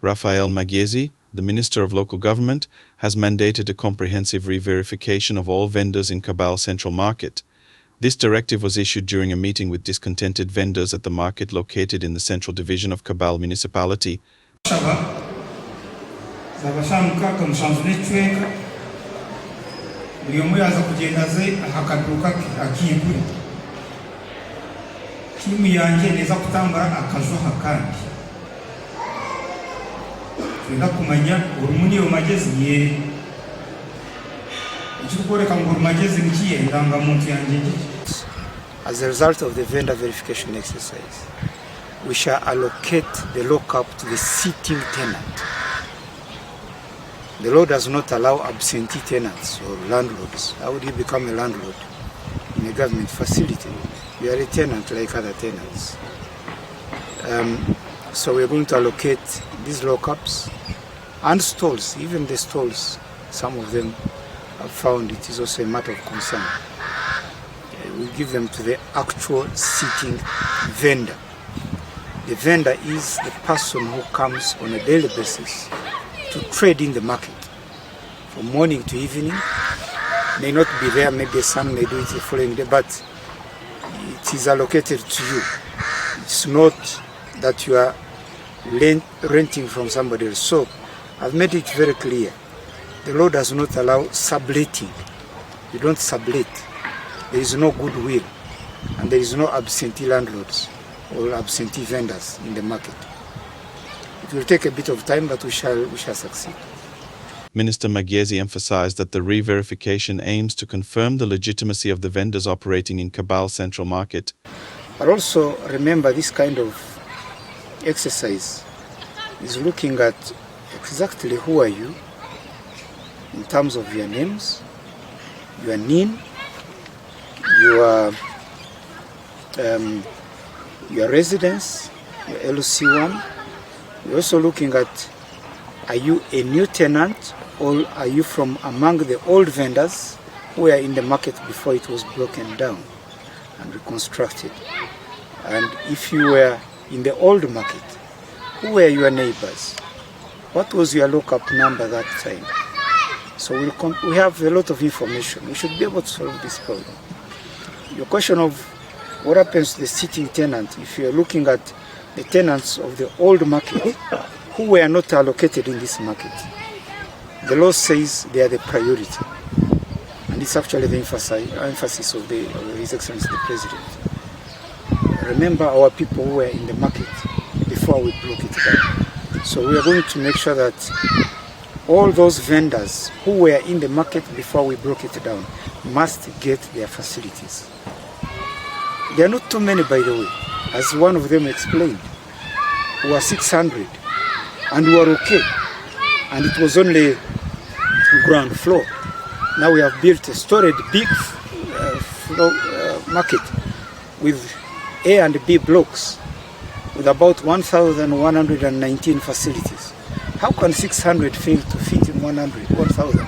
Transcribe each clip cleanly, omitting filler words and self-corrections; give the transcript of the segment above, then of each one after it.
Raphael Magyezi, the Minister of Local Government, has mandated a comprehensive re-verification of all vendors in Kabale Central Market. This directive was issued during a meeting with discontented vendors at the market located in the Central Division of Kabale Municipality. As a result of the vendor verification exercise, we shall allocate the lockup to the sitting tenant. The law does not allow absentee tenants or landlords. How would you become a landlord in a government facility? You are a tenant like other tenants. So we are going to allocate these lockups and stalls. Even the stalls, some of them have found it is also a matter of concern. We give them to the actual sitting vendor. The vendor is the person who comes on a daily basis to trade in the market from morning to evening. May not be there, maybe some may do it the following day, but it is allocated to you. It's not that you are renting from somebody else. So I've made it very clear. The law does not allow subletting. You don't sublet. There is no goodwill, and there is no absentee landlords or absentee vendors in the market. It will take a bit of time, but we shall succeed. Minister Magyezi emphasized that the re-verification aims to confirm the legitimacy of the vendors operating in Kabale Central Market. But also remember, this kind of exercise is looking at exactly who are you in terms of your names, your NIN, your residence, your LC1. We're also looking at, are you a new tenant or are you from among the old vendors who were in the market before it was broken down and reconstructed? And if you were in the old market, who were your neighbors? What was your lockup number that time? So we have a lot of information. We should be able to solve this problem. Your question of what happens to the sitting tenant, if you're looking at the tenants of the old market who were not allocated in this market, the law says they are the priority. And it's actually the emphasis of His Excellency the President. Remember our people who were in the market before we broke it down. So we are going to make sure that all those vendors who were in the market before we broke it down must get their facilities. There are not too many, by the way. As one of them explained, we were 600 and we were okay. And it was only ground floor. Now we have built a storied big market with A and B blocks with about 1,119 facilities. How can 600 fail to fit in 1,000?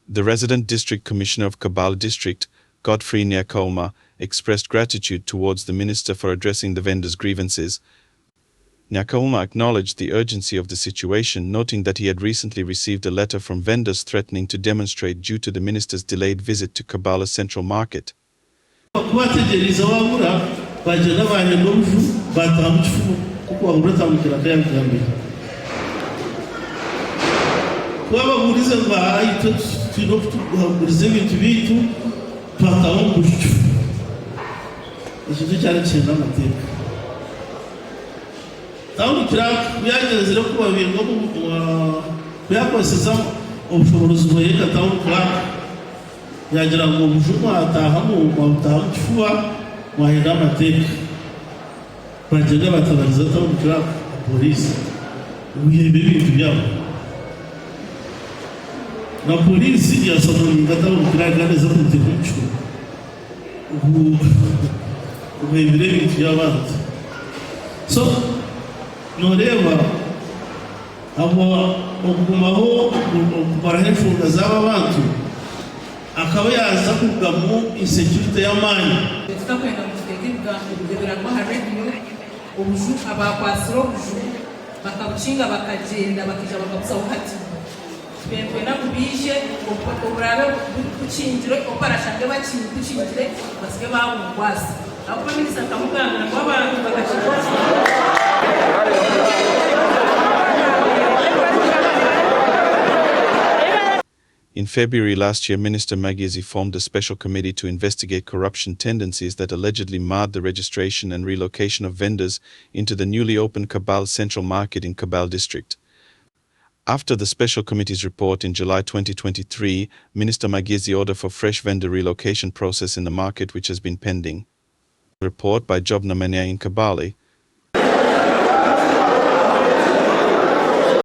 The resident district commissioner of Kabale District, Godfrey Nyakalma, expressed gratitude towards the minister for addressing the vendors' grievances. Nyakalma acknowledged the urgency of the situation, noting that he had recently received a letter from vendors threatening to demonstrate due to the minister's delayed visit to Kabale Central Market. yagira ngo mujuma atahamo mutaha mfuwa wahera amateka bagenda batabariza polisi ubihe ibintu byabo na polisi yasoma ngata ukiraganeza kutihuchu ubembere bintu y'abantu so noreba abo okumaho barahefunga z'aba bantu akaba yaza kugamu insecurity y'amani tutakwenda kutegeka kugira ngo harediyo ubuju abakwasiro ubuju bakabucinga bakagenda bakija bakabuza ukati twebwe nakubije uburabe kucinjire oparashande bacinjire basike bawugwasa aho minisita kamuganga ngo abantu bakacikwa. In February last year, Minister Magyezi formed a special committee to investigate corruption tendencies that allegedly marred the registration and relocation of vendors into the newly opened Kabale Central Market in Kabale district. After the special committee's report in July 2023, Minister Magyezi ordered for fresh vendor relocation process in the market which has been pending. A report by Job Namania in Kabale,